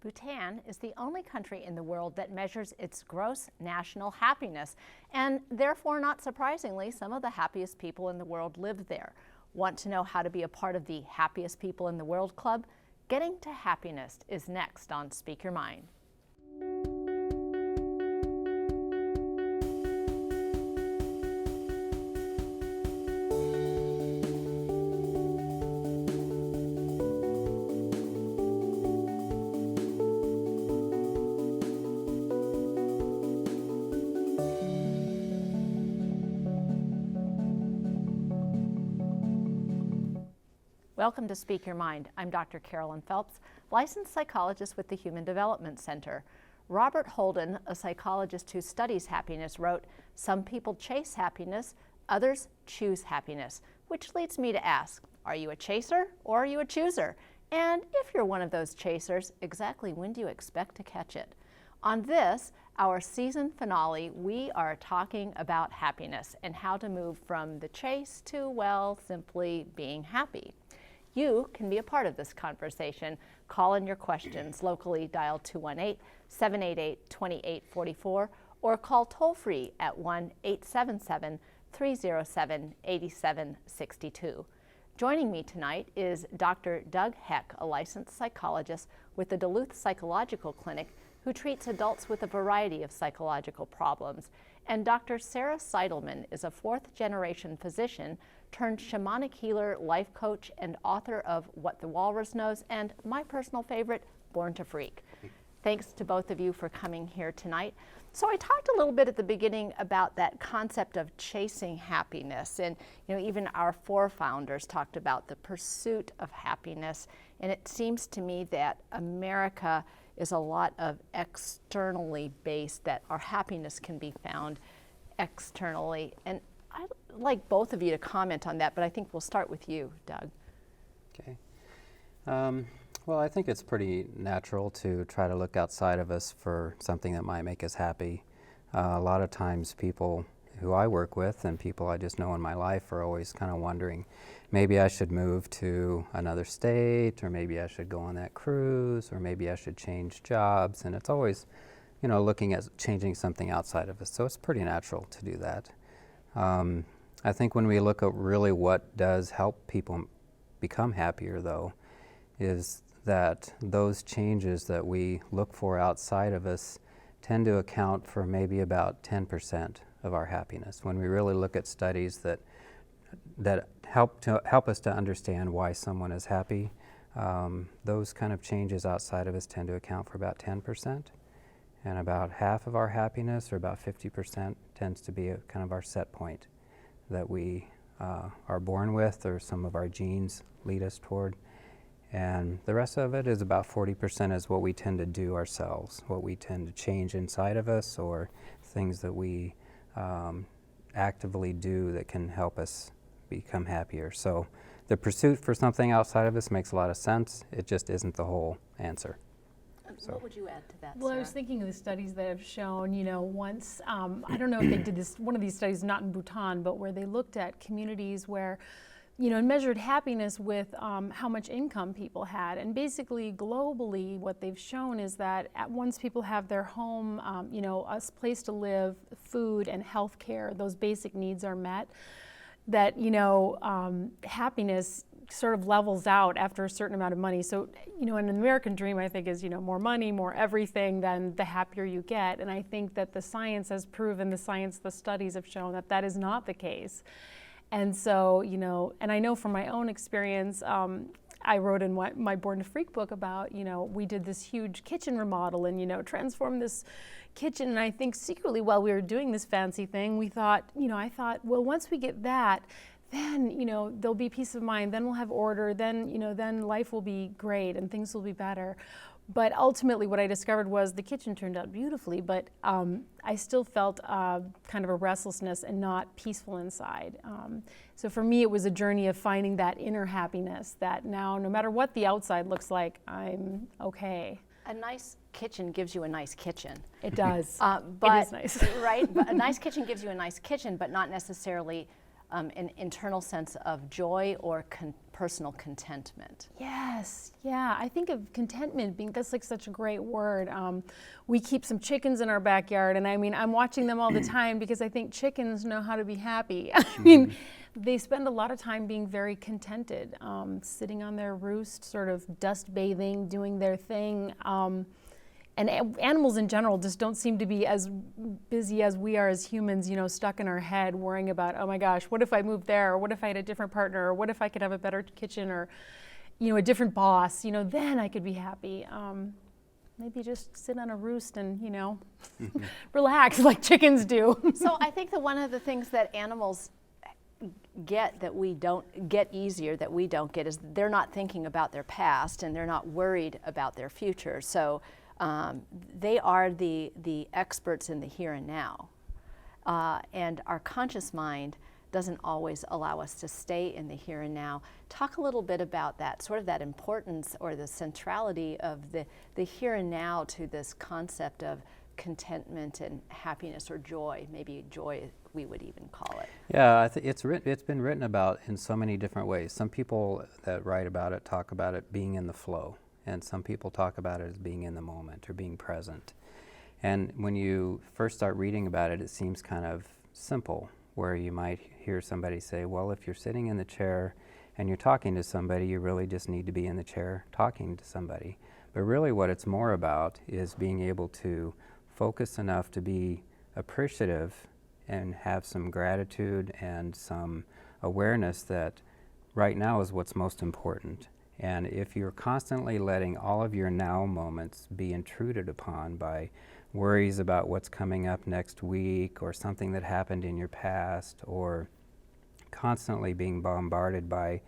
Bhutan is the only country in the world that measures its gross national happiness, and therefore, not surprisingly, some of the happiest people in the world live there. Want to know how to be a part of the Happiest People in the World Club? Getting to Happiness is next on Speak Your Mind. Welcome to Speak Your Mind. I'm Dr. Carolyn Phelps, licensed psychologist with the Human Development Center. Robert Holden, a psychologist who studies happiness, wrote, "Some people chase happiness, others choose happiness," which leads me to ask, are you a chaser or are you a chooser? And if you're one of those chasers, exactly when do you expect to catch it? On this, our season finale, we are talking about happiness and how to move from the chase to, well, simply being happy. You can be a part of this conversation. Call in your questions locally, dial 218-788-2844, or call toll-free at 1-877-307-8762. Joining me tonight is Dr. Doug Heck, a licensed psychologist with the Duluth Psychological Clinic, who treats adults with a variety of psychological problems. And Dr. Sarah Seidelman is a fourth-generation physician turned shamanic healer, life coach, and author of What the Walrus Knows, and my personal favorite, Born to Freak. Thanks to both of you for coming here tonight. So I talked a little bit at the beginning about that concept of chasing happiness, and even our forefounders talked about the pursuit of happiness, and it seems to me that America is a lot of externally based, that our happiness can be found externally. And I'd like both of you to comment on that, but I think we'll start with you, Doug. Okay. Well, I think it's pretty natural to try to look outside of us for something that might make us happy. A lot of times people who I work with and people I just know in my life are always kind of wondering, maybe I should move to another state, or maybe I should go on that cruise, or maybe I should change jobs. And it's always, looking at changing something outside of us. So it's pretty natural to do that. I think when we look at really what does help people become happier, though, is that those changes that we look for outside of us tend to account for maybe about 10% of our happiness. When we really look at studies that help us to understand why someone is happy, those kind of changes outside of us tend to account for about 10%. And about half of our happiness, or about 50%, tends to be a kind of our set point that we are born with, or some of our genes lead us toward. And the rest of it is about 40% is what we tend to do ourselves, what we tend to change inside of us, or things that we actively do that can help us become happier. So the pursuit for something outside of us makes a lot of sense. It just isn't the whole answer. So. What would you add to that, Well, Sarah? I was thinking of the studies that have shown, once, I don't know if they did this, one of these studies, not in Bhutan, but where they looked at communities where, and measured happiness with how much income people had. And basically, globally, what they've shown is that once people have their home, a place to live, food, and health care, those basic needs are met, that, happiness sort of levels out after a certain amount of money. So, an American dream, I think, is, more money, more everything, then the happier you get. And I think that the science has proven, the studies have shown that that is not the case. And so, and I know from my own experience, I wrote in my Born to Freak book about, we did this huge kitchen remodel and, transformed this kitchen. And I think secretly while we were doing this fancy thing, we thought, I thought, well, once we get that, then, there'll be peace of mind, then we'll have order, then, then life will be great and things will be better. But ultimately what I discovered was the kitchen turned out beautifully, but I still felt kind of a restlessness and not peaceful inside. So for me, it was a journey of finding that inner happiness that now, no matter what the outside looks like, I'm okay. A nice kitchen gives you a nice kitchen. It does. But, it is nice. Right? But a nice kitchen gives you a nice kitchen, but not necessarily an internal sense of joy or personal contentment. Yes, yeah. I think of contentment being, that's like such a great word. We keep some chickens in our backyard, and I mean, I'm watching them all the time because I think chickens know how to be happy. I mean, they spend a lot of time being very contented, sitting on their roost, sort of dust bathing, doing their thing. And animals in general just don't seem to be as busy as we are as humans, you know, stuck in our head worrying about, oh my gosh, what if I moved there? Or what if I had a different partner? Or what if I could have a better kitchen? Or, you know, a different boss? You know, then I could be happy. Maybe just sit on a roost and, you know, relax like chickens do. So I think that one of the things that animals get that we don't get easier, that we don't get, is they're not thinking about their past and they're not worried about their future. So they are the experts in the here and now. And our conscious mind doesn't always allow us to stay in the here and now. Talk a little bit about that, sort of that importance or the centrality of the here and now to this concept of contentment and happiness, or joy, maybe joy we would even call it. Yeah, I think it's been written about in so many different ways. Some people that write about it talk about it being in the flow, and some people talk about it as being in the moment or being present. And when you first start reading about it, it seems kind of simple, where you might hear somebody say, well, if you're sitting in the chair and you're talking to somebody, you really just need to be in the chair talking to somebody. But really what it's more about is being able to focus enough to be appreciative and have some gratitude and some awareness that right now is what's most important. And if you're constantly letting all of your now moments be intruded upon by worries about what's coming up next week or something that happened in your past, or constantly being bombarded by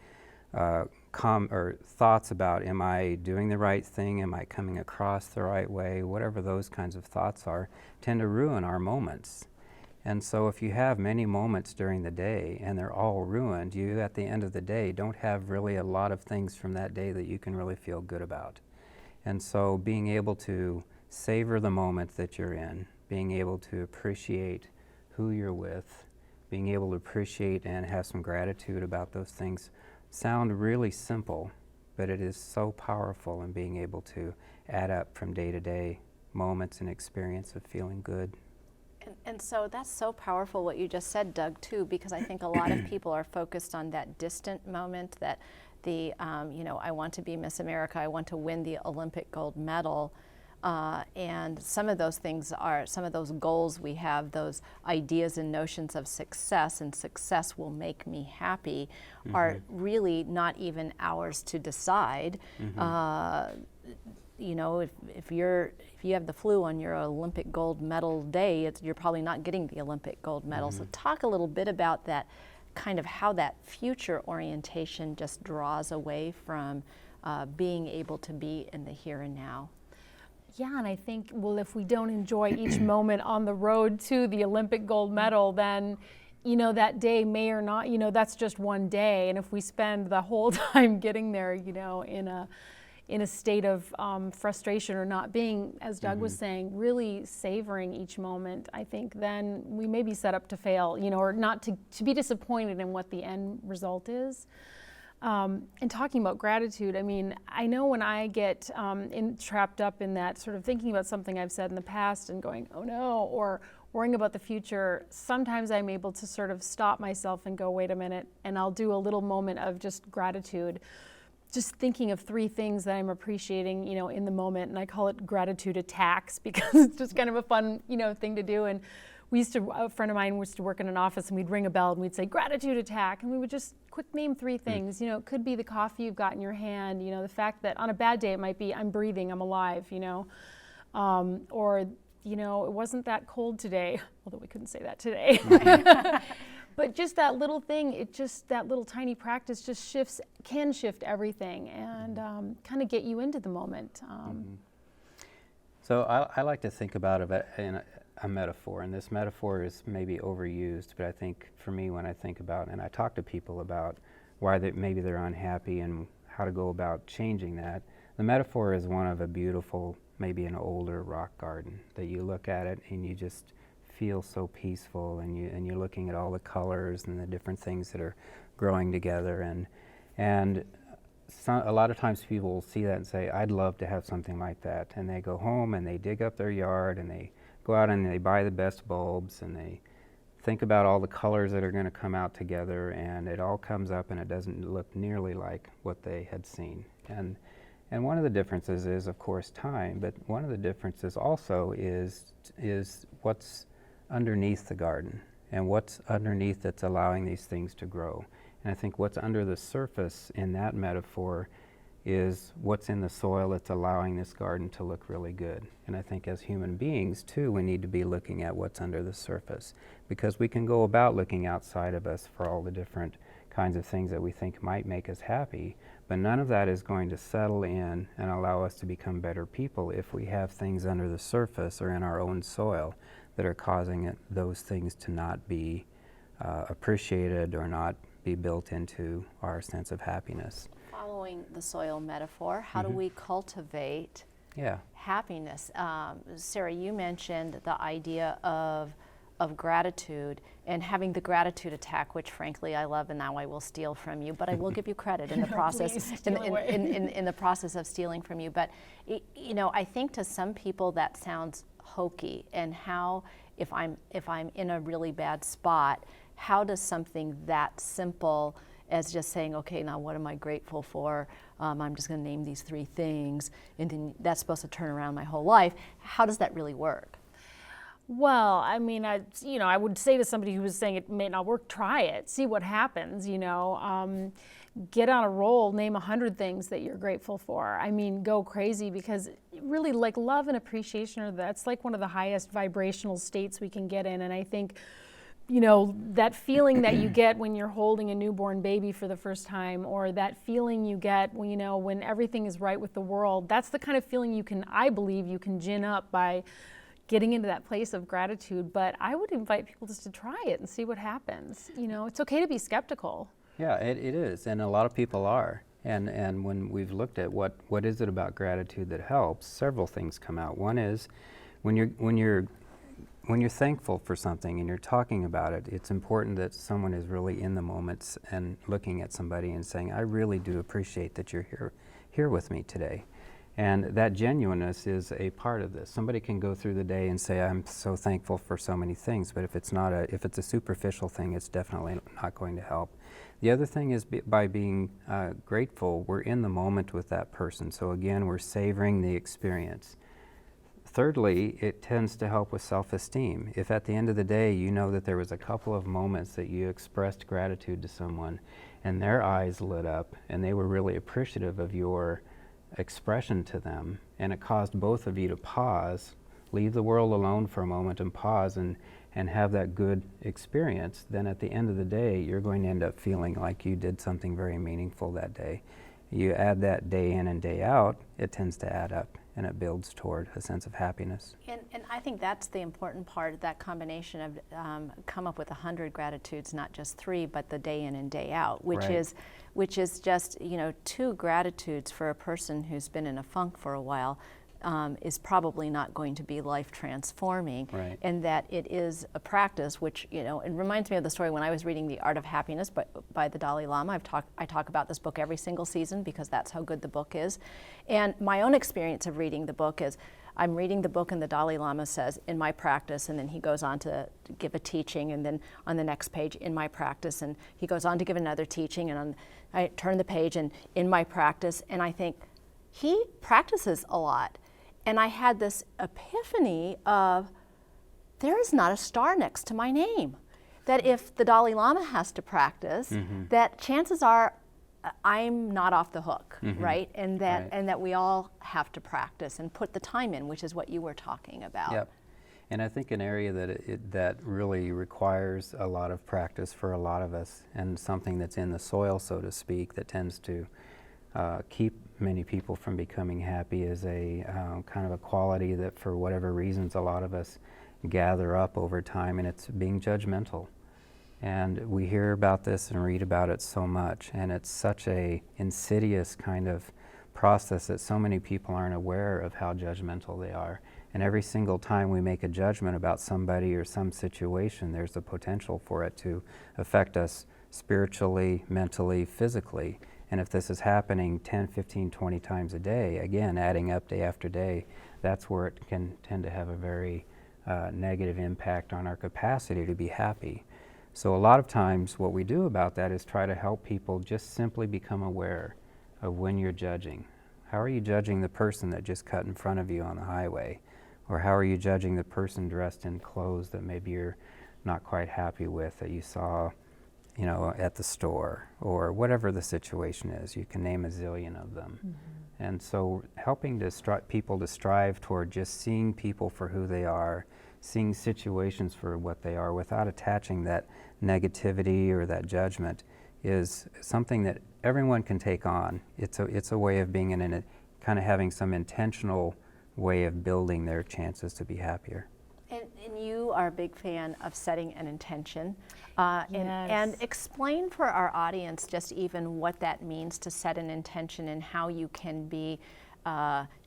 thoughts about, am I doing the right thing, am I coming across the right way, whatever those kinds of thoughts are, tend to ruin our moments. And so if you have many moments during the day and they're all ruined, you at the end of the day don't have really a lot of things from that day that you can really feel good about. And so being able to savor the moment that you're in, being able to appreciate who you're with, being able to appreciate and have some gratitude about those things sound really simple, but it is so powerful in being able to add up from day to day moments and experience of feeling good. And so that's so powerful what you just said, Doug, too, because I think a lot of people are focused on that distant moment, that I want to be Miss America, I want to win the Olympic gold medal. And some of those things are, some of those goals we have, those ideas and notions of success, and success will make me happy, are really not even ours to decide. If you have the flu on your Olympic gold medal day, you're probably not getting the Olympic gold medal. So talk a little bit about that, kind of how that future orientation just draws away from being able to be in the here and now. Yeah, and I think, well, if we don't enjoy each moment on the road to the Olympic gold medal, then, you know, that day may or not, you know, that's just one day. And if we spend the whole time getting there, you know, in a state of frustration, or not being, as Doug was saying, really savoring each moment, I think then we may be set up to fail, you know, or not to be disappointed in what the end result is. And talking about gratitude, I mean, I know when I get trapped up in that sort of thinking about something I've said in the past and going, oh no, or worrying about the future, sometimes I'm able to sort of stop myself and go, wait a minute, and I'll do a little moment of just gratitude, just thinking of 3 things that I'm appreciating, you know, in the moment. And I call it gratitude attacks, because it's just kind of a fun, you know, thing to do. And a friend of mine used to work in an office, and we'd ring a bell and we'd say gratitude attack, and we would just quick name 3 things. You know, it could be the coffee you've got in your hand, you know, the fact that on a bad day it might be I'm breathing, I'm alive, you know, or, you know, it wasn't that cold today, although we couldn't say that today. But just that little thing, that little tiny practice just can shift everything, and kind of get you into the moment. So I like to think about it in a metaphor, and this metaphor is maybe overused, but I think for me, when I think about, and I talk to people about why maybe they're unhappy and how to go about changing that, the metaphor is one of a beautiful, maybe an older rock garden, that you look at it and you just feel so peaceful, and you're looking at all the colors and the different things that are growing together, And a lot of times people will see that and say, I'd love to have something like that. And they go home and they dig up their yard and they go out and they buy the best bulbs and they think about all the colors that are going to come out together, and it all comes up and it doesn't look nearly like what they had seen. And one of the differences is, of course, time, but one of the differences also is what's underneath the garden and what's underneath that's allowing these things to grow. And I think what's under the surface in that metaphor is what's in the soil that's allowing this garden to look really good. And I think as human beings, too, we need to be looking at what's under the surface, because we can go about looking outside of us for all the different kinds of things that we think might make us happy, but none of that is going to settle in and allow us to become better people if we have things under the surface or in our own soil that are causing those things to not be appreciated or not be built into our sense of happiness. Following the soil metaphor, how do we cultivate happiness? Sarah, you mentioned the idea of gratitude and having the gratitude attack, which frankly I love, and now I will steal from you, but I will give you credit in the process in the process of stealing from you. But you know, I think to some people that sounds hokey, and how if I'm in a really bad spot, how does something that simple as just saying, okay, now what am I grateful for? I'm just going to name these 3 things, and then that's supposed to turn around my whole life. How does that really work? Well, I mean, I would say to somebody who was saying it may not work, try it, see what happens, get on a roll, name 100 things that you're grateful for. I mean, go crazy, because really, like, love and appreciation that's like one of the highest vibrational states we can get in. And I think, that feeling that you get when you're holding a newborn baby for the first time, or that feeling you get when, when everything is right with the world, that's the kind of feeling I believe you can gin up by getting into that place of gratitude. But I would invite people just to try it and see what happens. It's okay to be skeptical. Yeah, it is, and a lot of people are. And when we've looked at what is it about gratitude that helps, several things come out. One is when you're thankful for something and you're talking about it, it's important that someone is really in the moments and looking at somebody and saying, I really do appreciate that you're here with me today. And that genuineness is a part of this. Somebody can go through the day and say, I'm so thankful for so many things, but if it's a superficial thing, it's definitely not going to help. The other thing is by being grateful, we're in the moment with that person. So again, we're savoring the experience. Thirdly, it tends to help with self-esteem. If at the end of the day you know that there was a couple of moments that you expressed gratitude to someone and their eyes lit up and they were really appreciative of your expression to them, and it caused both of you to pause, leave the world alone for a moment and pause and have that good experience, then at the end of the day you're going to end up feeling like you did something very meaningful that day. You add that day in and day out, it tends to add up and it builds toward a sense of happiness. And I think that's the important part, that combination of come up with 100 gratitudes, not just 3, but the day in and day out, which is just 2 gratitudes for a person who's been in a funk for a while is probably not going to be life transforming. Right. And that it is a practice which, it reminds me of the story when I was reading The Art of Happiness by the Dalai Lama. I talk about this book every single season because that's how good the book is. And my own experience of reading the book is I'm reading the book and the Dalai Lama says, in my practice, and then he goes on to give a teaching, and then on the next page, in my practice, and he goes on to give another teaching, and I turn the page and in my practice, and I think, he practices a lot. And I had this epiphany of, there is not a star next to my name. That if the Dalai Lama has to practice, that chances are I'm not off the hook, right? And that we all have to practice and put the time in, which is what you were talking about. Yep. And I think an area that really requires a lot of practice for a lot of us, and something that's in the soil, so to speak, that tends to keep many people from becoming happy, is a kind of a quality that for whatever reasons a lot of us gather up over time, and it's being judgmental. And we hear about this and read about it so much, and it's such a insidious kind of process that so many people aren't aware of how judgmental they are. And every single time we make a judgment about somebody or some situation, there's a potential for it to affect us spiritually, mentally, physically. And if this is happening 10, 15, 20 times a day, again, adding up day after day, that's where it can tend to have a very negative impact on our capacity to be happy. So a lot of times what we do about that is try to help people just simply become aware of when you're judging. How are you judging the person that just cut in front of you on the highway? Or how are you judging the person dressed in clothes that maybe you're not quite happy with, that you saw, you know, at the store, or whatever the situation is? You can name a zillion of them. Mm-hmm. And so helping people to strive toward just seeing people for who they are, seeing situations for what they are without attaching that negativity or that judgment, is something that everyone can take on. It's a way of being in a kind of having some intentional way of building their chances to be happier. And you are a big fan of setting an intention. Yes. And explain for our audience just even what that means to set an intention and how you can be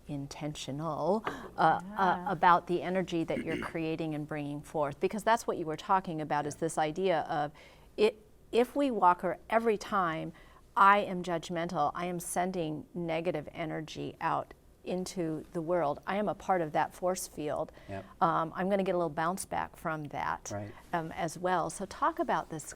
intentional about the energy that you're creating and bringing forth. Because that's what you were talking about, is this idea of if we walk every time I am judgmental, I am sending negative energy out into the world. I am a part of that force field. Yep. I'm going to get a little bounce back from that, right, as well. So talk about this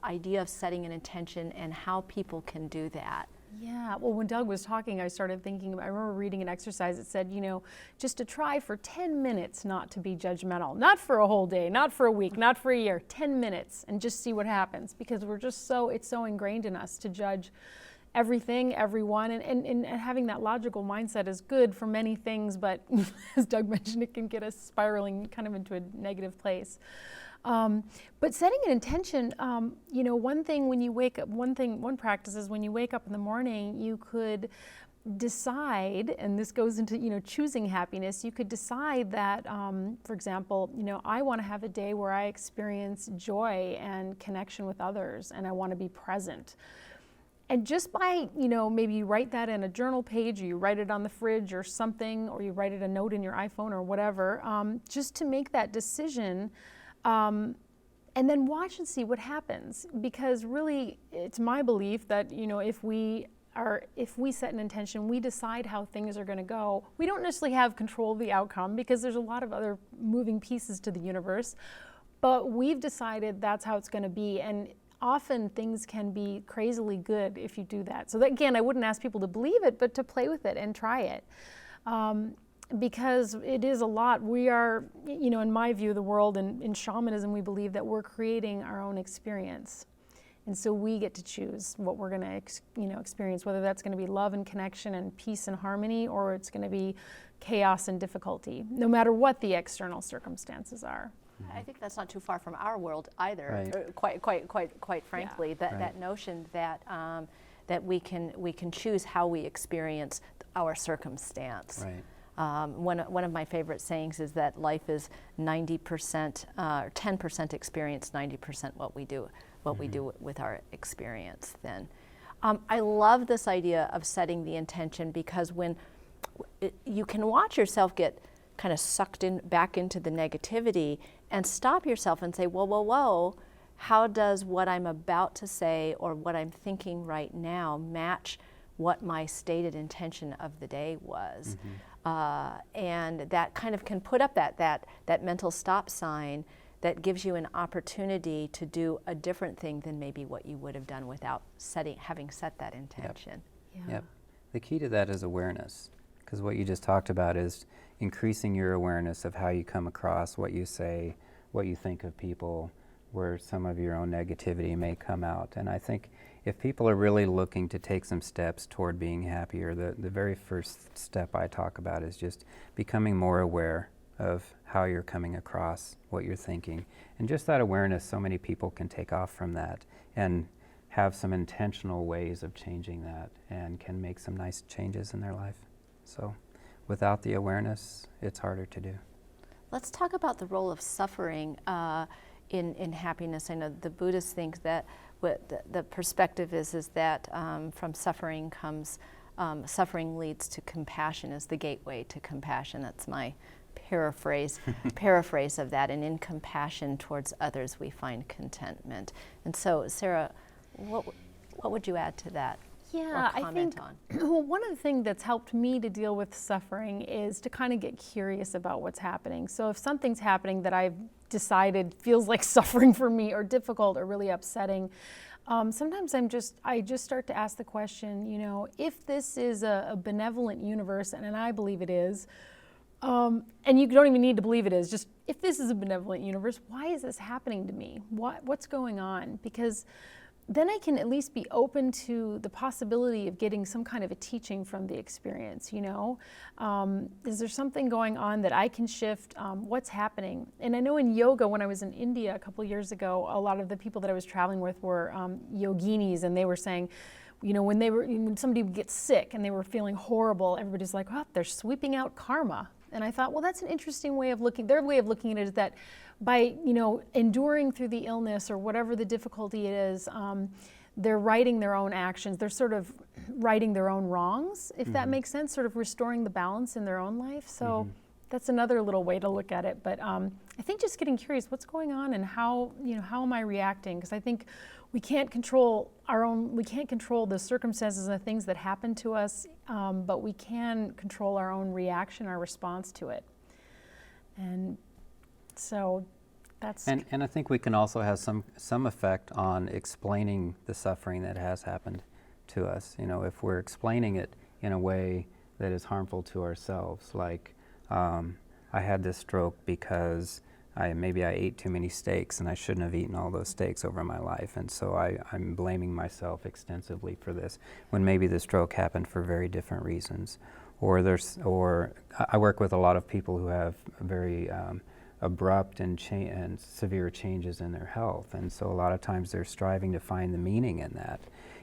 idea of setting an intention and how people can do that. Yeah, well, when Doug was talking, I started thinking, I remember reading an exercise that said, you know, just to try for 10 minutes not to be judgmental, not for a whole day, not for a week, not for a year, 10 minutes, and just see what happens, because we're just it's so ingrained in us to judge everything, everyone, and having that logical mindset is good for many things, but as Doug mentioned, it can get us spiraling kind of into a negative place. But setting an intention, you know, one practice is when you wake up in the morning, you could decide, and this goes into, you know, choosing happiness, you could decide that, for example, you know, I want to have a day where I experience joy and connection with others, and I want to be present. And just by, you know, maybe you write that in a journal page, or you write it on the fridge or something, or you write it a note in your iPhone or whatever, just to make that decision, and then watch and see what happens. Because really, it's my belief that, you know, if we set an intention, we decide how things are going to go. We don't necessarily have control of the outcome, because there's a lot of other moving pieces to the universe, but we've decided that's how it's going to be. And often things can be crazily good if you do that. So that, again, I wouldn't ask people to believe it, but to play with it and try it. Because it is a lot. We are, you know, in my view of the world, and in shamanism, we believe that we're creating our own experience. And so we get to choose what we're going to experience, whether that's going to be love and connection and peace and harmony, or it's going to be chaos and difficulty, no matter what the external circumstances are. I think that's not too far from our world either. Right. Quite frankly, yeah. that notion that that we can choose how we experience our circumstance. Right. One of my favorite sayings is that life is 90%, 10% experience, 90% what we do with our experience. Then, I love this idea of setting the intention, because when you can watch yourself get kind of sucked back into the negativity, and stop yourself and say, whoa, how does what I'm about to say or what I'm thinking right now match what my stated intention of the day was? Mm-hmm. And that kind of can put up that mental stop sign that gives you an opportunity to do a different thing than maybe what you would have done without having set that intention. Yep. Yeah. Yep. The key to that is awareness, because what you just talked about is increasing your awareness of how you come across, what you say, what you think of people, where some of your own negativity may come out. And I think if people are really looking to take some steps toward being happier, the very first step I talk about is just becoming more aware of how you're coming across, what you're thinking. And just that awareness, so many people can take off from that and have some intentional ways of changing that, and can make some nice changes in their life. So without the awareness, it's harder to do. Let's talk about the role of suffering in happiness. I know the Buddhists think that the perspective is that from suffering comes, suffering leads to compassion, is the gateway to compassion. That's my paraphrase of that. And in compassion towards others, we find contentment. And so, Sarah, what would you add to that? Yeah, or comment I on? think well, one of the things that's helped me to deal with suffering is to kind of get curious about what's happening. So if something's happening that I've decided feels like suffering for me or difficult or really upsetting, sometimes I just start to ask the question, you know, if this is a benevolent universe, and I believe it is, and you don't even need to believe it is, just if this is a benevolent universe, why is this happening to me? What's going on? Because then I can at least be open to the possibility of getting some kind of a teaching from the experience, you know? Is there something going on that I can shift? What's happening? And I know in yoga, when I was in India a couple years ago, a lot of the people that I was traveling with were yoginis, and they were saying, you know, when somebody would get sick and they were feeling horrible, everybody's like, oh, they're sweeping out karma. And I thought, well, that's an interesting way of looking. Their way of looking at it is that by, you know, enduring through the illness or whatever the difficulty it is, they're righting their own actions. They're sort of righting their own wrongs, if that makes sense, sort of restoring the balance in their own life. So that's another little way to look at it. But I think just getting curious, what's going on and how, you know, how am I reacting? Because I think we can't control the circumstances and the things that happen to us, but we can control our own reaction, our response to it. And so that's... And I think we can also have some effect on explaining the suffering that has happened to us. You know, if we're explaining it in a way that is harmful to ourselves, like I had this stroke because maybe I ate too many steaks and I shouldn't have eaten all those steaks over my life, and so I'm blaming myself extensively for this, when maybe the stroke happened for very different reasons. Or I work with a lot of people who have very abrupt and severe changes in their health, and so a lot of times they're striving to find the meaning in that.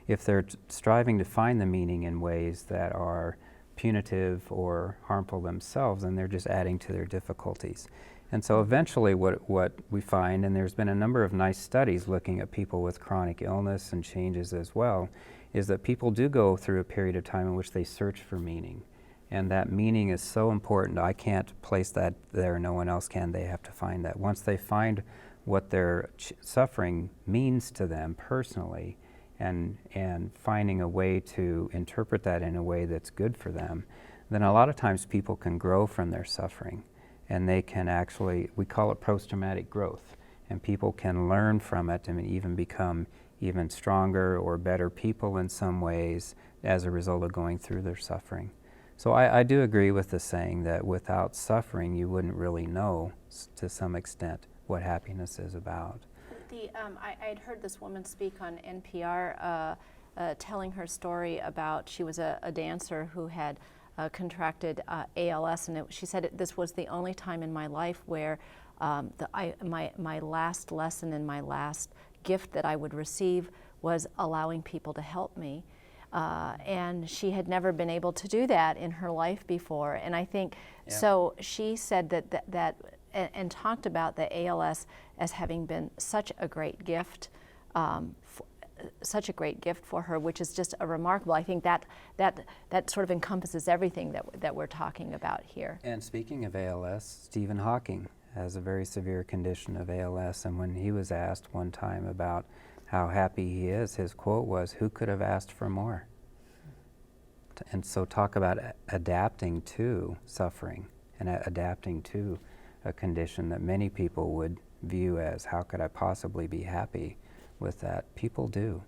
If they're striving to find the meaning in ways that are punitive or harmful themselves, then they're just adding to their difficulties. And so eventually what we find, and there's been a number of nice studies looking at people with chronic illness and changes as well, is that people do go through a period of time in which they search for meaning. And that meaning is so important. I can't place that there, no one else can. They have to find that. Once they find what their suffering means to them personally, and finding a way to interpret that in a way that's good for them, then a lot of times people can grow from their suffering. And they can actually, we call it post-traumatic growth, and people can learn from it and even become even stronger or better people in some ways as a result of going through their suffering. So I do agree with the saying that without suffering you wouldn't really know to some extent what happiness is about. I had heard this woman speak on NPR telling her story about, she was a dancer who had contracted ALS, and she said this was the only time in my life where my last lesson and my last gift that I would receive was allowing people to help me. And she had never been able to do that in her life before. And I think, so she said that and talked about the ALS as having been such a great gift, for her, which is just a remarkable. I think that sort of encompasses everything that we're talking about here. And speaking of ALS, Stephen Hawking has a very severe condition of ALS, and when he was asked one time about how happy he is, his quote was, "Who could have asked for more?" And so talk about adapting to suffering and adapting to a condition that many people would view as, how could I possibly be happy with that? People do.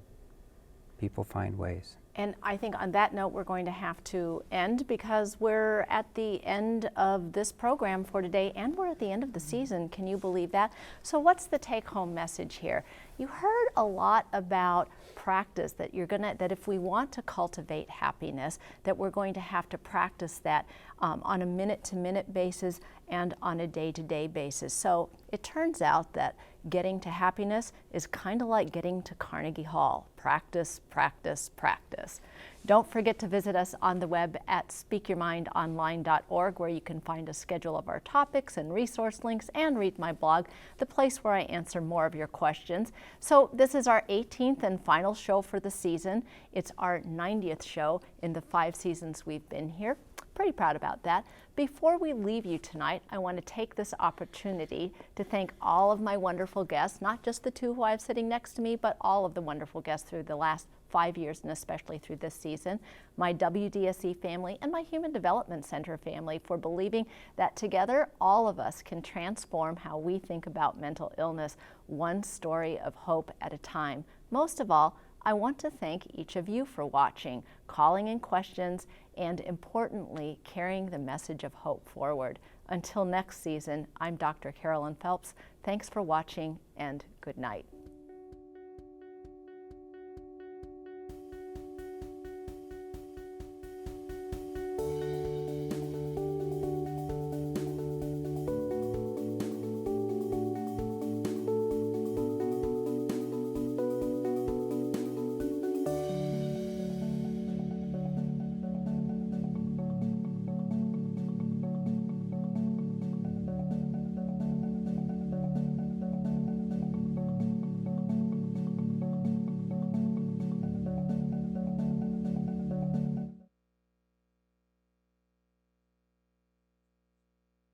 People find ways. And I think on that note, we're going to have to end, because we're at the end of this program for today, and we're at the end of the season. Can you believe that? So what's the take-home message here? You heard a lot about practice, that if we want to cultivate happiness, that we're going to have to practice that on a minute-to-minute basis and on a day-to-day basis. So it turns out that getting to happiness is kind of like getting to Carnegie Hall. Practice, practice, practice. Don't forget to visit us on the web at speakyourmindonline.org, where you can find a schedule of our topics and resource links, and read my blog, the place where I answer more of your questions. So this is our 18th and final show for the season. It's our 90th show in the 5 seasons we've been here. Pretty proud about that. Before we leave you tonight, I want to take this opportunity to thank all of my wonderful guests, not just the two who I have sitting next to me, but all of the wonderful guests through the last 5 years and especially through this season, my WDSE family and my Human Development Center family for believing that together all of us can transform how we think about mental illness, one story of hope at a time. Most of all, I want to thank each of you for watching, calling in questions, and importantly, carrying the message of hope forward. Until next season, I'm Dr. Carolyn Phelps. Thanks for watching and good night.